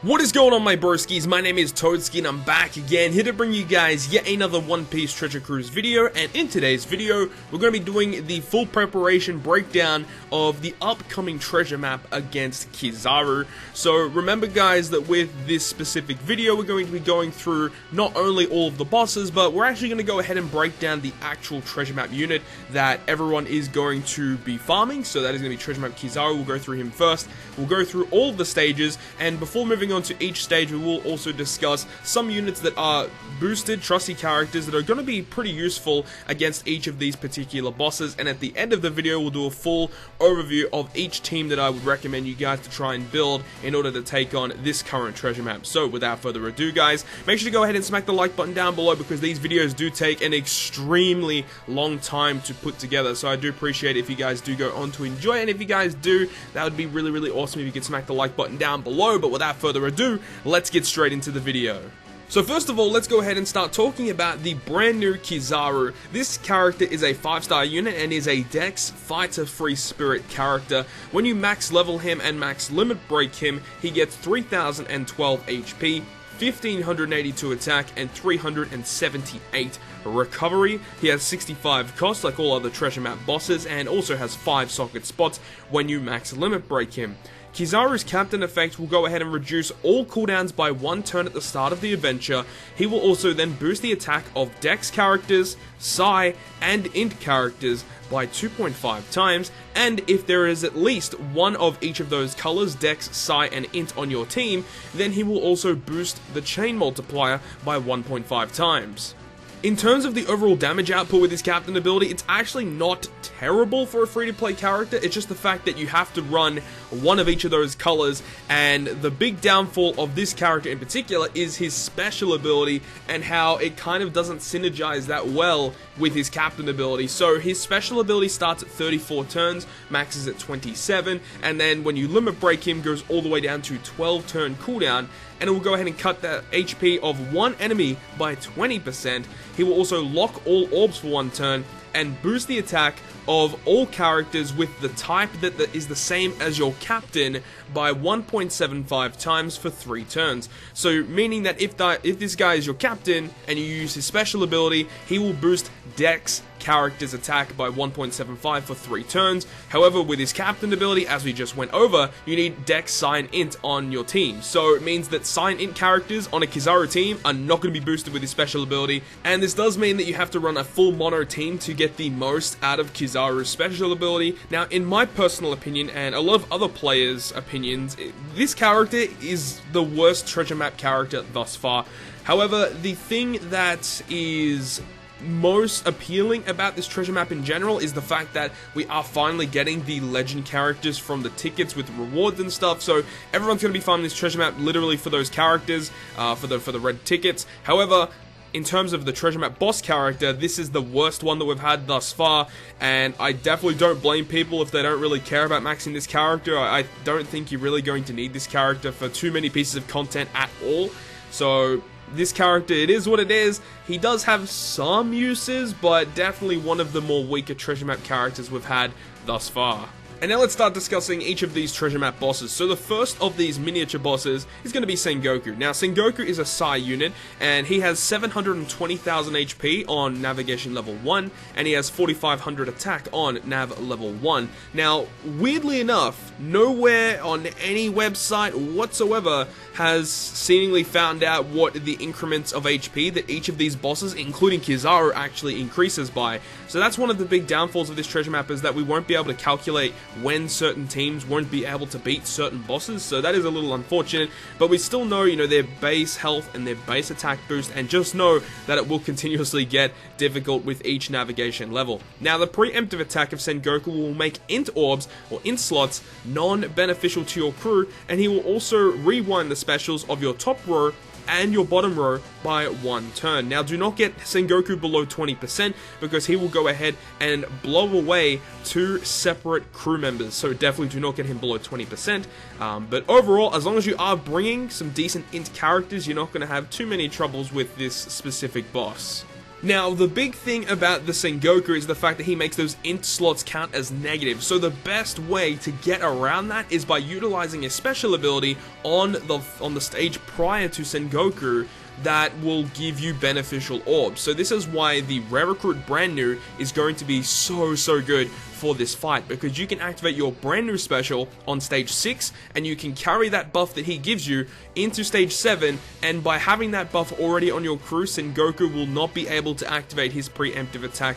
What is going on, my broskiis? My name is Toadskii and I'm back again, here to bring you guys yet another One Piece Treasure Cruise video. And in today's video, we're going to be doing the full preparation breakdown of the upcoming treasure map against Kizaru. So remember guys that with this specific video, we're going to be going through not only all of the bosses, but we're actually going to go ahead and break down the actual treasure map unit that everyone is going to be farming. So that is going to be treasure map Kizaru. We'll go through him first. We'll go through all of the stages, and before moving on to each stage, we will also discuss some units that are boosted, trusty characters that are going to be pretty useful against each of these particular bosses. And at the end of the video, we'll do a full overview of each team that I would recommend you guys to try and build in order to take on this current treasure map. So without further ado guys, make sure to go ahead and smack the like button down below, because these videos do take an extremely long time to put together. So I do appreciate it if you guys do go on to enjoy it, and if you guys do, that would be really awesome if you could smack the like button down below. But without further ado, let's get straight into the video. So first of all, let's go ahead and start talking about the brand new Kizaru. This character is a 5-star unit and is a Dex Fighter Free Spirit character. When you max level him and max limit break him, he gets 3012 HP, 1582 attack, and 378 recovery. He has 65 cost like all other treasure map bosses, and also has 5 socket spots when you max limit break him. Kizaru's captain effect will go ahead and reduce all cooldowns by 1 turn at the start of the adventure. He will also then boost the attack of Dex characters, Psi, and Int characters by 2.5 times, and if there is at least one of each of those colors, Dex, Psi, and Int on your team, then he will also boost the chain multiplier by 1.5 times. In terms of the overall damage output with his captain ability, it's actually not terrible for a free-to-play character. It's just the fact that you have to run one of each of those colors, and the big downfall of this character in particular is his special ability and how it kind of doesn't synergize that well with his captain ability. So his special ability starts at 34 turns, maxes at 27, and then when you limit break him, goes all the way down to 12 turn cooldown, and it will go ahead and cut the HP of one enemy by 20%. He will also lock all orbs for 1 turn, and boost the attack of all characters with the type that is the same as your captain by 1.75 times for 3 turns. So meaning that if this guy is your captain and you use his special ability, he will boost Dex character's attack by 1.75 for 3 turns. However, with his captain ability, as we just went over, you need Dex, Psi, and Int on your team. So it means that Psi and Int characters on a Kizaru team are not going to be boosted with his special ability, and this does mean that you have to run a full mono team to get the most out of Kizaru's special ability. Now, in my personal opinion, and a lot of other players' opinions, this character is the worst treasure map character thus far. However, the thing that is most appealing about this treasure map in general is the fact that we are finally getting the legend characters from the tickets with rewards and stuff. So everyone's going to be farming this treasure map literally for those characters, for the red tickets. However, in terms of the treasure map boss character, this is the worst one that we've had thus far, and I definitely don't blame people if they don't really care about maxing this character. I don't think you're really going to need this character for too many pieces of content at all. So this character, it is what it is. He does have some uses, but definitely one of the more weaker treasure map characters we've had thus far. And now let's start discussing each of these treasure map bosses. So the first of these miniature bosses is going to be Sengoku. Now Sengoku is a Psi unit, and he has 720,000 HP on navigation level 1, and he has 4500 attack on nav level 1. Now weirdly enough, nowhere on any website whatsoever has seemingly found out what the increments of HP that each of these bosses, including Kizaru, actually increases by. So that's one of the big downfalls of this treasure map, is that we won't be able to calculate when certain teams won't be able to beat certain bosses. So that is a little unfortunate, but we still know, you know, their base health and their base attack boost, and just know that it will continuously get difficult with each navigation level. Now the preemptive attack of Sengoku will make Int orbs or Int slots non-beneficial to your crew, and he will also rewind the specials of your top row and your bottom row by 1 turn. Now do not get Sengoku below 20%, because he will go ahead and blow away 2 separate crew members, so definitely do not get him below 20%. But overall, as long as you are bringing some decent Int characters, you're not going to have too many troubles with this specific boss. Now, the big thing about the Sengoku is the fact that he makes those int slots count as negative, so the best way to get around that is by utilizing a special ability on the stage prior to Sengoku that will give you beneficial orbs. So this is why the Rare Recruit Brand New is going to be so good for this fight, because you can activate your Brand New special on stage 6 and you can carry that buff that he gives you into stage 7, and by having that buff already on your crew, Sengoku will not be able to activate his preemptive attack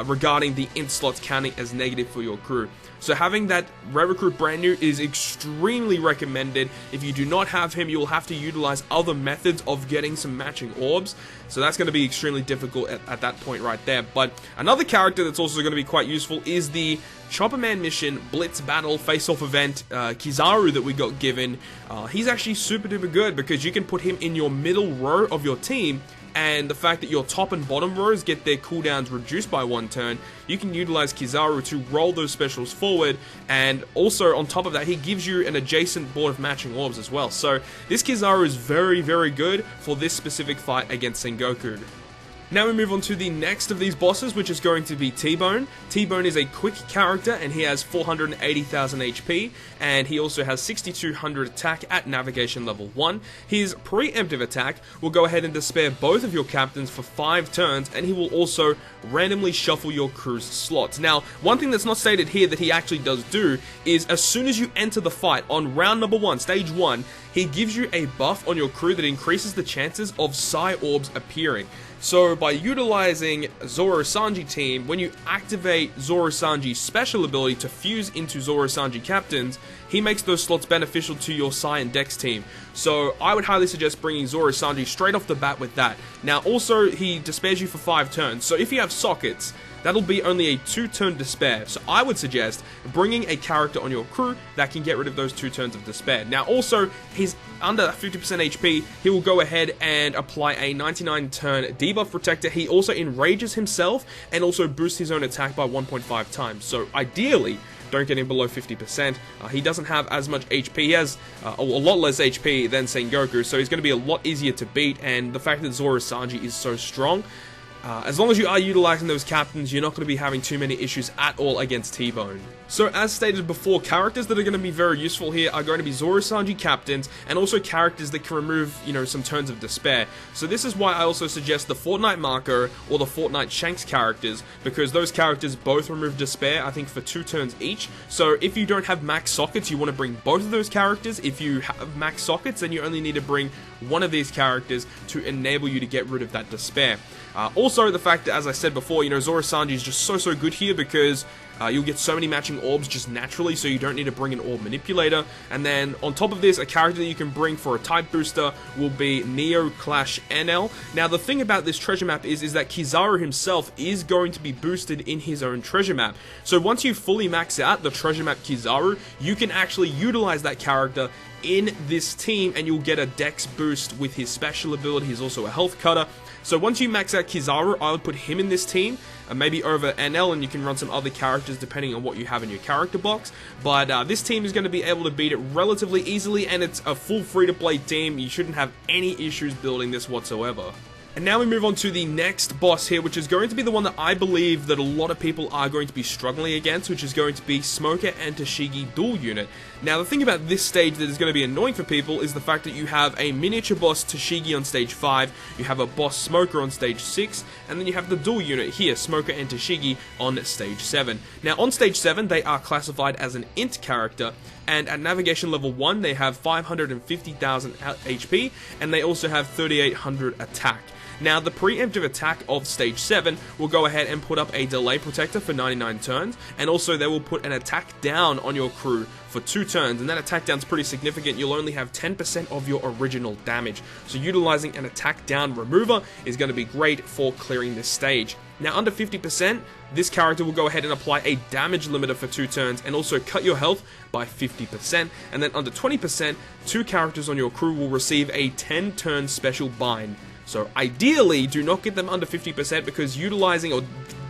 regarding the int slots counting as negative for your crew. So having that Rare Recruit Brand New is extremely recommended. If you do not have him, you will have to utilize other methods of getting some matching orbs. So that's going to be extremely difficult at that point right there. But another character that's also going to be quite useful is the Chopper Man mission Blitz Battle Face-Off event Kizaru that we got given. He's actually super duper good because you can put him in your middle row of your team, and the fact that your top and bottom rows get their cooldowns reduced by 1 turn, you can utilize Kizaru to roll those specials forward, and also on top of that, he gives you an adjacent board of matching orbs as well. So this Kizaru is very good for this specific fight against Sengoku. Now we move on to the next of these bosses, which is going to be T-Bone. T-Bone is a quick character, and he has 480,000 HP, and he also has 6,200 attack at navigation level 1. His preemptive attack will go ahead and despair both of your captains for 5 turns, and he will also randomly shuffle your crew's slots. Now, one thing that's not stated here that he actually does do is as soon as you enter the fight on round number 1, stage 1, he gives you a buff on your crew that increases the chances of Psi Orbs appearing. So by utilizing Zoro Sanji team, when you activate Zoro Sanji's special ability to fuse into Zoro Sanji captains, he makes those slots beneficial to your Psi and Dex team. So I would highly suggest bringing Zoro Sanji straight off the bat with that. Now also, he despairs you for 5 turns, so if you have sockets, that'll be only a 2-turn despair. So I would suggest bringing a character on your crew that can get rid of those 2 turns of despair. Now also, he's under 50% HP, he will go ahead and apply a 99-turn debuff protector. He also enrages himself and also boosts his own attack by 1.5 times. So ideally, don't get him below 50%. He doesn't have as much HP. He has a lot less HP than Sengoku, so he's going to be a lot easier to beat, and the fact that Zoro Sanji is so strong, as long as you are utilizing those captains, you're not going to be having too many issues at all against T-Bone. So as stated before, characters that are going to be very useful here are going to be Zoro Sanji captains, and also characters that can remove, some turns of despair. So this is why I also suggest the Fortnite Marco or the Fortnite Shanks characters, because those characters both remove despair, I think for 2 turns each. So if you don't have max sockets, you want to bring both of those characters. If you have max sockets, then you only need to bring one of these characters to enable you to get rid of that despair. Also, the fact that, as I said before, Zoro Sanji is just so good here because you'll get so many matching orbs just naturally, so you don't need to bring an orb manipulator. And then on top of this, a character that you can bring for a type booster will be Neo Clash NL. Now the thing about this treasure map is that Kizaru himself is going to be boosted in his own treasure map. So once you fully max out the treasure map Kizaru, you can actually utilize that character in this team, and you'll get a dex boost with his special ability. He's also a health cutter. So once you max out Kizaru, I would put him in this team, maybe over NL, and you can run some other characters depending on what you have in your character box. But this team is going to be able to beat it relatively easily, and it's a full free-to-play team. You shouldn't have any issues building this whatsoever. And now we move on to the next boss here, which is going to be the one that I believe that a lot of people are going to be struggling against, which is going to be Smoker and Toadskii dual unit. Now the thing about this stage that is going to be annoying for people is the fact that you have a miniature boss Toadskii on stage 5, you have a boss Smoker on stage 6, and then you have the dual unit here, Smoker and Toadskii, on stage 7. Now on stage 7 they are classified as an int character, and at navigation level 1 they have 550,000 HP, and they also have 3,800 attack. Now, the preemptive attack of stage 7 will go ahead and put up a delay protector for 99 turns, and also they will put an attack down on your crew for 2 turns, and that attack down is pretty significant. You'll only have 10% of your original damage, so utilizing an attack down remover is going to be great for clearing this stage. Now, under 50%, this character will go ahead and apply a damage limiter for 2 turns, and also cut your health by 50%, and then under 20%, 2 characters on your crew will receive a 10-turn special bind. So ideally, do not get them under 50% because utilizing or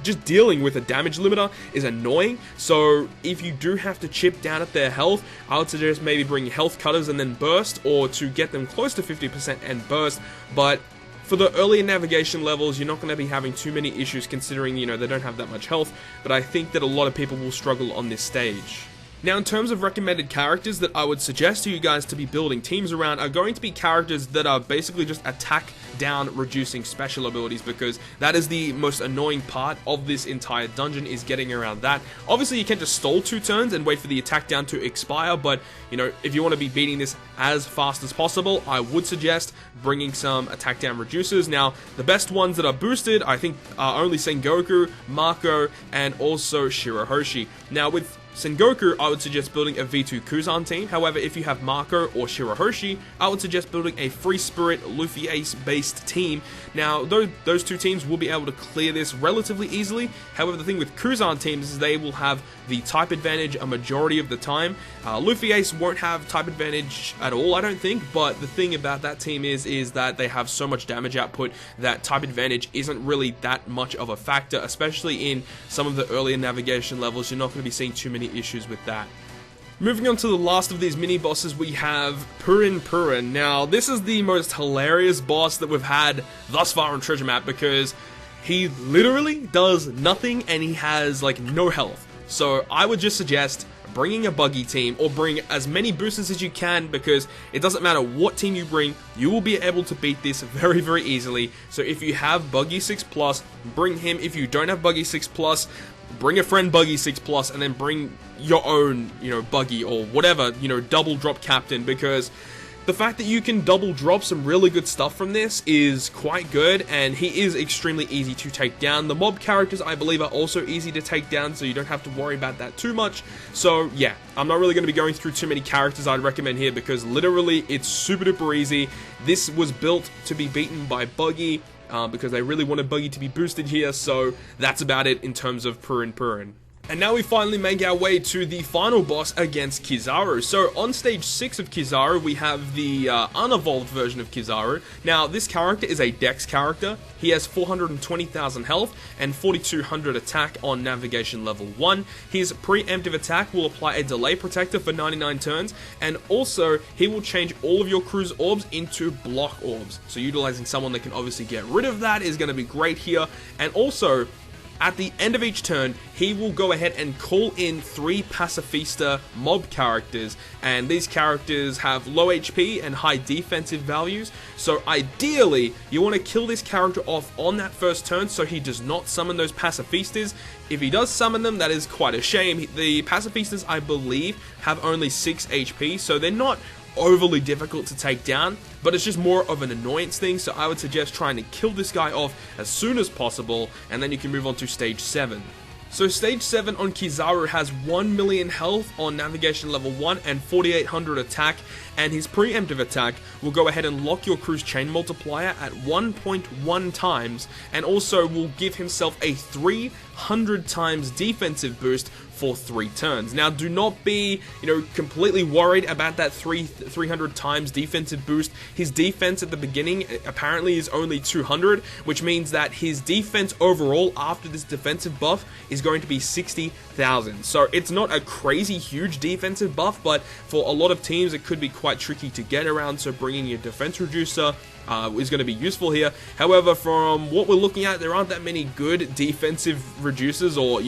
just dealing with a damage limiter is annoying. So if you do have to chip down at their health, I would suggest maybe bring health cutters and then burst, or to get them close to 50% and burst. But For the earlier navigation levels, you're not going to be having too many issues considering, you know, they don't have that much health, but I think that a lot of people will struggle on this stage. Now, in terms of recommended characters that I would suggest to you guys to be building teams around are going to be characters that are basically just attack down reducing special abilities, because that is the most annoying part of this entire dungeon, is getting around that. Obviously, you can just stall 2 turns and wait for the attack down to expire, but, you know, if you want to be beating this as fast as possible, I would suggest bringing some attack down reducers. Now, the best ones that are boosted, I think, are only Sengoku, Mako, and also Shirahoshi. Now, with Sengoku, I would suggest building a V2 Kuzan team. However, if you have Mako or Shirahoshi, I would suggest building a Free Spirit Luffy Ace based team. Now, those 2 teams will be able to clear this relatively easily. However, the thing with Kuzan teams is they will have the type advantage a majority of the time. Luffy Ace won't have type advantage at all, I don't think, but the thing about that team is that they have so much damage output that type advantage isn't really that much of a factor, especially in some of the earlier navigation levels. You're not going to be seeing too many issues with that. Moving on to the last of these mini-bosses, we have Imporant. Now, this is the most hilarious boss that we've had thus far on Treasure Map, because he literally does nothing and he has, like, no health. So I would just suggest bringing a buggy team, or bring as many boosters as you can, because it doesn't matter what team you bring, you will be able to beat this very, very easily. So if you have buggy 6+, bring him. If you don't have buggy 6+, bring a friend buggy 6+, and then bring your own, you know, buggy or whatever, you know, double drop captain, because the fact that you can double drop some really good stuff from this is quite good, and he is extremely easy to take down. The mob characters, I believe, are also easy to take down, so you don't have to worry about that too much. So yeah, I'm not really going to be going through too many characters I'd recommend here, because literally it's super duper easy. This was built to be beaten by Buggy, because they really wanted Buggy to be boosted here, so that's about it in terms of Imporant. And now we finally make our way to the final boss against Kizaru. So on stage 6 of Kizaru, we have the unevolved version of Kizaru. Now, this character is a Dex character. He has 420,000 health and 4200 attack on navigation level 1. His preemptive attack will apply a delay protector for 99 turns, and also he will change all of your crew's orbs into block orbs. So utilizing someone that can obviously get rid of that is going to be great here. And also, at the end of each turn, he will go ahead and call in 3 Pacifista mob characters, and these characters have low HP and high defensive values, so ideally, you want to kill this character off on that first turn so he does not summon those Pacifistas. If he does summon them, that is quite a shame. The Pacifistas, I believe, have only 6 HP, so they're not overly difficult to take down, but it's just more of an annoyance thing, so I would suggest trying to kill this guy off as soon as possible, and then you can move on to stage 7. So stage 7 on Kizaru has 1 million health on navigation level 1 and 4800 attack, and his preemptive attack will go ahead and lock your crew's chain multiplier at 1.1 times, and also will give himself a 300 times defensive boost for 3 turns. Now, do not be, completely worried about that 300 times defensive boost. His defense at the beginning apparently is only 200, which means that his defense overall after this defensive buff is going to be 60,000. So it's not a crazy huge defensive buff, but for a lot of teams it could be quite tricky to get around, so bringing a defense reducer is going to be useful here. However, from what we're looking at, there aren't that many good defensive reducers or,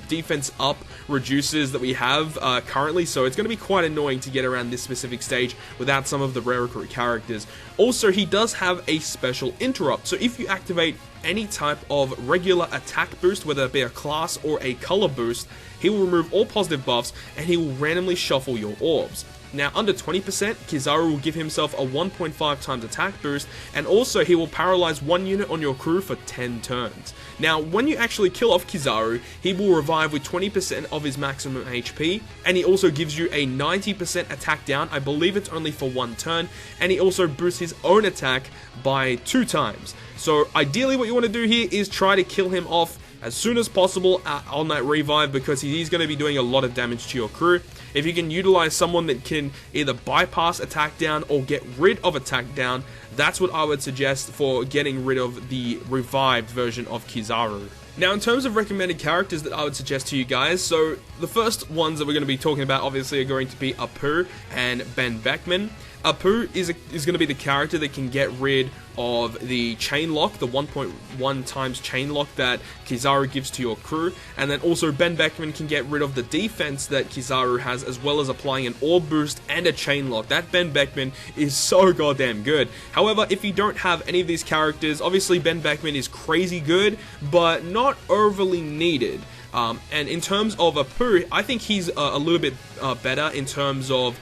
defense up reducers that we have currently, so it's going to be quite annoying to get around this specific stage without some of the rare recruit characters. Also, he does have a special interrupt, so if you activate any type of regular attack boost, whether it be a class or a color boost, he will remove all positive buffs and he will randomly shuffle your orbs. Now, under 20%, Kizaru will give himself a 1.5 times attack boost, and also he will paralyze 1 unit on your crew for 10 turns. Now, when you actually kill off Kizaru, he will revive with 20% of his maximum HP, and he also gives you a 90% attack down. I believe it's only for 1 turn, and he also boosts his own attack by 2 times. So ideally what you want to do here is try to kill him off as soon as possible on that revive, because he's going to be doing a lot of damage to your crew. If you can utilize someone that can either bypass attack down or get rid of attack down, that's what I would suggest for getting rid of the revived version of Kizaru. Now, in terms of recommended characters that I would suggest to you guys, so the first ones that we're going to be talking about obviously are going to be Apu and Ben Beckman. Apu is going to be the character that can get rid of the chain lock, the 1.1 times chain lock that Kizaru gives to your crew, and then also Ben Beckman can get rid of the defense that Kizaru has, as well as applying an orb boost and a chain lock. That Ben Beckman is so goddamn good. However, if you don't have any of these characters, obviously Ben Beckman is crazy good, but not overly needed. And in terms of Apu, I think he's a little bit better in terms of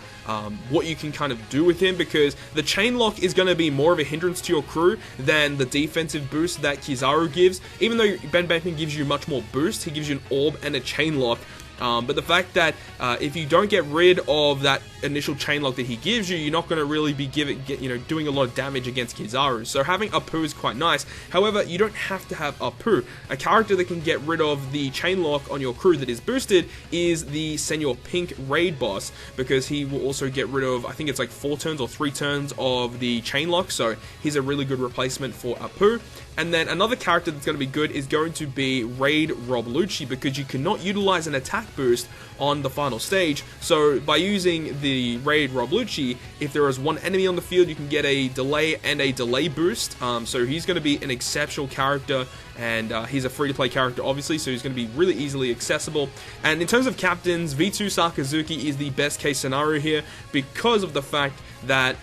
what you can kind of do with him, because the chain lock is going to be more of a hindrance to your crew than the defensive boost that Kizaru gives. Even though Ben Beckman gives you much more boost, he gives you an orb and a chain lock. But the fact that if you don't get rid of that initial chain lock that he gives you, you're not going to really be doing a lot of damage against Kizaru. So having Apu is quite nice. However, you don't have to have Apu. A character that can get rid of the chain lock on your crew that is boosted is the Senor Pink raid boss, because he will also get rid of, I think it's like 4 turns or 3 turns of the chain lock. So he's a really good replacement for Apu. And then another character that's going to be good is going to be Raid Roblucci, because you cannot utilize an attack boost on the final stage. So by using the Raid Roblucci, if there is one enemy on the field, you can get a delay and a delay boost. So he's going to be an exceptional character, and he's a free-to-play character, obviously, so he's going to be really easily accessible. And in terms of captains, V2 Sakazuki is the best case scenario here, because of the fact that,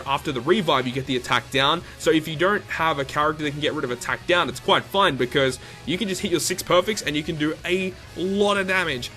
after the revive, you get the attack down. So if you don't have a character that can get rid of attack down, it's quite fine, because you can just hit your 6 perfects and you can do a lot of damage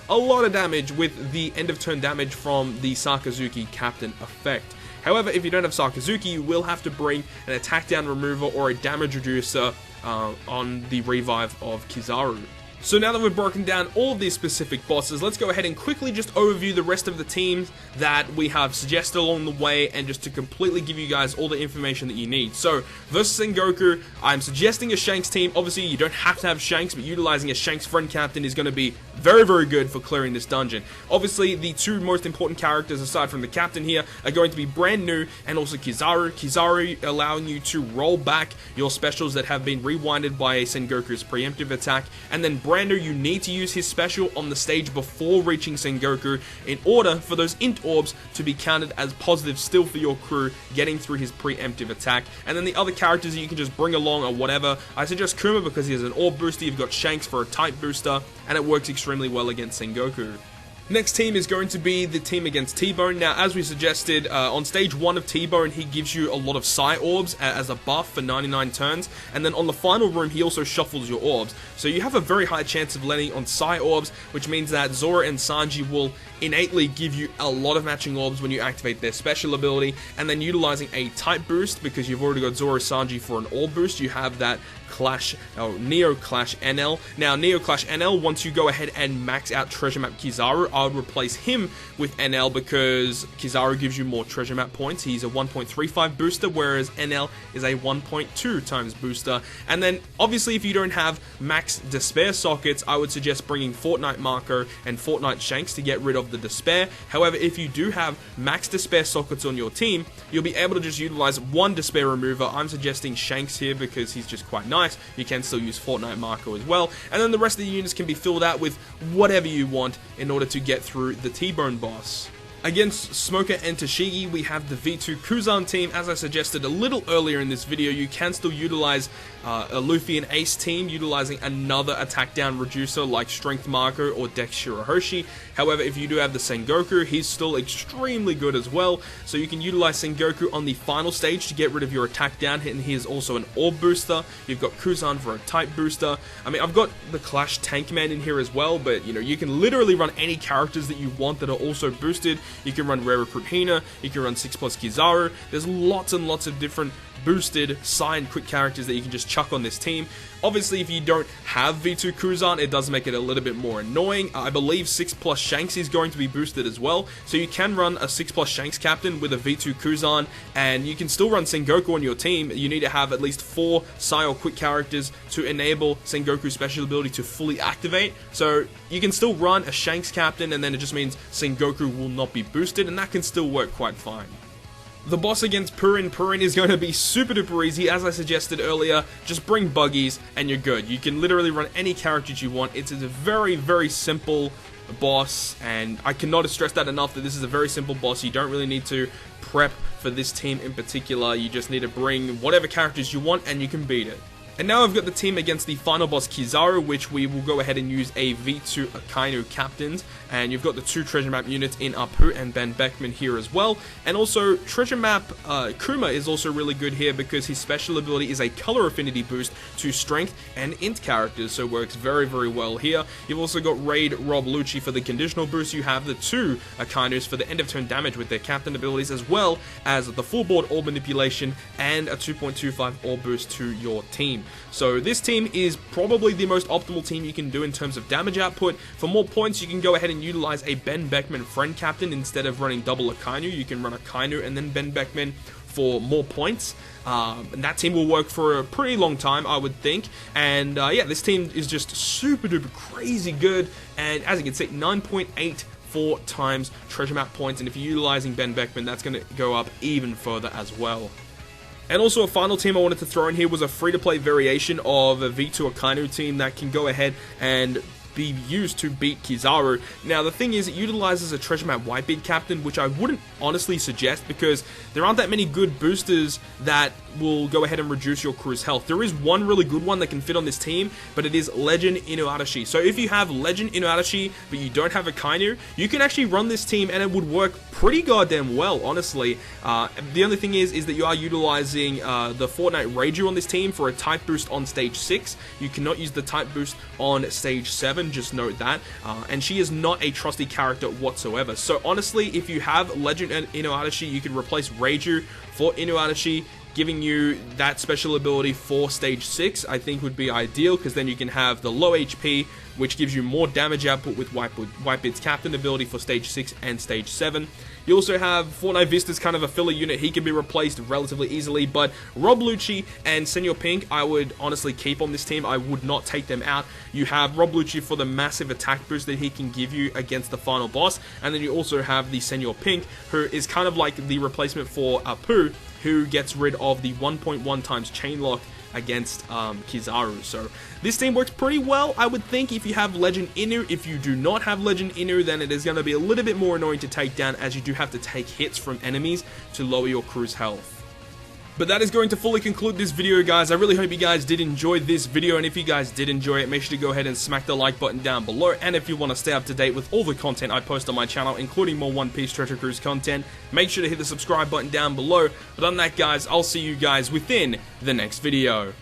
with the end of turn damage from the Sakazuki captain effect. However, if you don't have Sakazuki, you will have to bring an attack down remover or a damage reducer on the revive of Kizaru. So now that we've broken down all of these specific bosses, let's go ahead and quickly just overview the rest of the teams that we have suggested along the way, and just to completely give you guys all the information that you need. So, versus Sengoku, I'm suggesting a Shanks team. Obviously, you don't have to have Shanks, but utilizing a Shanks friend captain is going to be very, very good for clearing this dungeon. Obviously, the 2 most important characters, aside from the captain here, are going to be brand new, and also Kizaru. Kizaru allowing you to roll back your specials that have been rewinded by Sengoku's preemptive attack, and then brand new, you need to use his special on the stage before reaching Sengoku in order for those int orbs to be counted as positive still for your crew getting through his preemptive attack. And then the other characters that you can just bring along or whatever, I suggest Kuma because he has an orb booster, you've got Shanks for a type booster, and it works extremely well against Sengoku. Next team is going to be the team against T-Bone. Now, as we suggested, on stage 1 of T-Bone, he gives you a lot of Psi Orbs as a buff for 99 turns, and then on the final room, he also shuffles your orbs. So you have a very high chance of landing on Psi Orbs, which means that Zora and Sanji will innately give you a lot of matching orbs when you activate their special ability, and then utilizing a type boost, because you've already got Zora Sanji for an orb boost, you have that Clash, or Neo Clash NL. Now, Neo Clash NL, once you go ahead and max out Treasure Map Kizaru, I would replace him with NL, because Kizaru gives you more Treasure Map points. He's a 1.35 booster, whereas NL is a 1.2 times booster. And then, obviously, if you don't have max Despair sockets, I would suggest bringing Fortnite Marco and Fortnite Shanks to get rid of the Despair. However, if you do have max Despair sockets on your team, you'll be able to just utilize 1 Despair remover. I'm suggesting Shanks here because he's just quite nice. You can still use Fortnite Marco as well, and then the rest of the units can be filled out with whatever you want in order to get through the T-Bone boss. Against Smoker and Toshigi, we have the V2 Kuzan team. As I suggested a little earlier in this video, you can still utilize a Luffy and Ace team, utilizing another attack down reducer like Strength Marco or Dex Shirahoshi. However, if you do have the Sengoku, he's still extremely good as well. So you can utilize Sengoku on the final stage to get rid of your attack down hit, and he is also an orb booster. You've got Kuzan for a type booster. I mean, I've got the Clash Tankman in here as well, but you can literally run any characters that you want that are also boosted. You can run Rare Recruit Hina, you can run 6+ Kizaru. There's lots and lots of different boosted, signed quick characters that you can just chuck on this team. Obviously, if you don't have V2 Kuzan, it does make it a little bit more annoying. I believe 6+ Shanks is going to be boosted as well, so you can run a 6+ Shanks captain with a V2 Kuzan, and you can still run Sengoku on your team. You need to have at least 4 Psi or quick characters to enable Sengoku's special ability to fully activate. So you can still run a Shanks captain, and then it just means Sengoku will not be boosted, and that can still work quite fine. The boss against Purin is going to be super duper easy. As I suggested earlier, just bring buggies and you're good. You can literally run any characters you want. It's a very, very simple boss, and I cannot stress that enough, that this is a very simple boss. You don't really need to prep for this team in particular. You just need to bring whatever characters you want and you can beat it. And now I've got the team against the final boss Kizaru, which we will go ahead and use a V2 Akainu captains. And you've got the 2 treasure map units in Apu and Ben Beckman here as well. And also treasure map Kuma is also really good here because his special ability is a color affinity boost to strength and int characters, so it works very, very well here. You've also got Raid Rob Lucci for the conditional boost. You have the 2 Akainus for the end of turn damage with their captain abilities, as well as the full board orb manipulation and a 2.25 orb boost to your team. So this team is probably the most optimal team you can do in terms of damage output. For more points, you can go ahead and utilize a Ben Beckman friend captain instead of running double Akainu. You can run Akainu and then Ben Beckman for more points. And that team will work for a pretty long time, I would think. And yeah, this team is just super duper crazy good. And as you can see, 9.84 times treasure map points. And if you're utilizing Ben Beckman, that's going to go up even further as well. And also a final team I wanted to throw in here was a free-to-play variation of a V2 Akainu team that can go ahead and be used to beat Kizaru. Now the thing is, it utilizes a treasure map Whitebeard captain, which I wouldn't honestly suggest because there aren't that many good boosters that will go ahead and reduce your crew's health. There is one really good one that can fit on this team, but it is Legend Inuarashi. So if you have Legend Inuarashi but you don't have a Kainu, you can actually run this team and it would work pretty goddamn well, honestly. The only thing is that you are utilizing the Fortnite Reiju on this team for a type boost on stage 6. You cannot use the type boost on stage 7, just note that. And she is not a trusty character whatsoever. So honestly, if you have Legend Inuarashi, you can replace Reiju for Inuarashi, giving you that special ability for stage 6, I think would be ideal, because then you can have the low HP, which gives you more damage output with Whitebeard's captain ability for stage 6 and stage 7. You also have Fortnite Vista's kind of a filler unit. He can be replaced relatively easily, but Rob Lucci and Senor Pink, I would honestly keep on this team. I would not take them out. You have Rob Lucci for the massive attack boost that he can give you against the final boss, and then you also have the Senor Pink, who is kind of like the replacement for Apu, who gets rid of the 1.1 times chain lock against Kizaru. So this team works pretty well, I would think, if you have Legend Inu. If you do not have Legend Inu, then it is going to be a little bit more annoying to take down, as you do have to take hits from enemies to lower your crew's health. But that is going to fully conclude this video, guys. I really hope you guys did enjoy this video, and if you guys did enjoy it, make sure to go ahead and smack the like button down below. And if you want to stay up to date with all the content I post on my channel, including more One Piece Treasure Cruise content, make sure to hit the subscribe button down below. But other than that, guys, I'll see you guys within the next video.